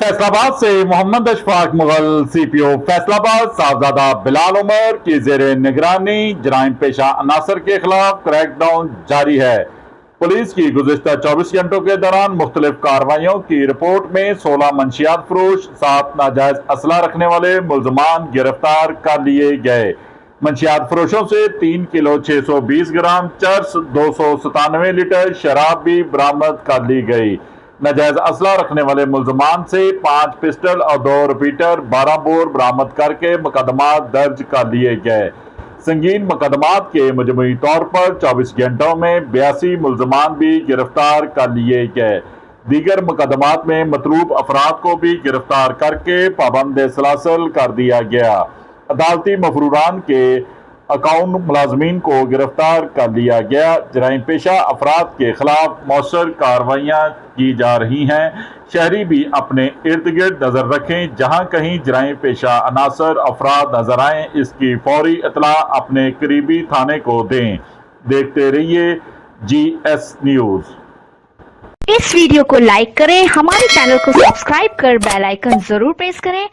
फैसलाबाद से मोहम्मद अशफाक मुगल सीपीओ फैसलाबाद साहबजादा बिलाल उमर की जेर निगरानी जराइम पेशा अनासर के खिलाफ क्रैकडाउन जारी है। पुलिस की गुज़िश्ता 24 घंटों के दौरान मुख्तलिफ कार्रवाइयों की रिपोर्ट में 16 मंशियात फरोश 7 नाजायज असला रखने वाले मुल्जमान गिरफ्तार कर लिए गए। मंशियात फरोशों से 3 किलो 620 ग्राम चर्स 297 लीटर शराब भी बरामद कर ली गई। नाजायज असला रखने वाले मुल्जमान से 5 पिस्टल और 2 रिपीटर 12 बोर बरामद करके मुकदमात दर्ज कर लिए गए। संगीन मुकदमात के मजमूई तौर पर 24 घंटों में 82 मुल्जमान भी गिरफ्तार कर लिए गए। दीगर मुकदमात में मतलूब अफराद को भी गिरफ्तार करके पाबंद सलासल कर दिया गया। अदालती मफरूरान के अकाउंट मुलाजमीन को गिरफ्तार कर लिया गया। जराइम पेशा अफराद के खिलाफ मौसर कार्रवाइयाँ की जा रही हैं। शहरी भी अपने इर्द गिर्द नजर रखें, जहां कहीं जराइम पेशा अनासर अफराद नजर आए इसकी फौरी इतला अपने करीबी थाने को दें। देखते रहिए GS न्यूज। इस वीडियो को लाइक करें, हमारे चैनल को सब्सक्राइब कर बेल आइकन जरूर प्रेस करें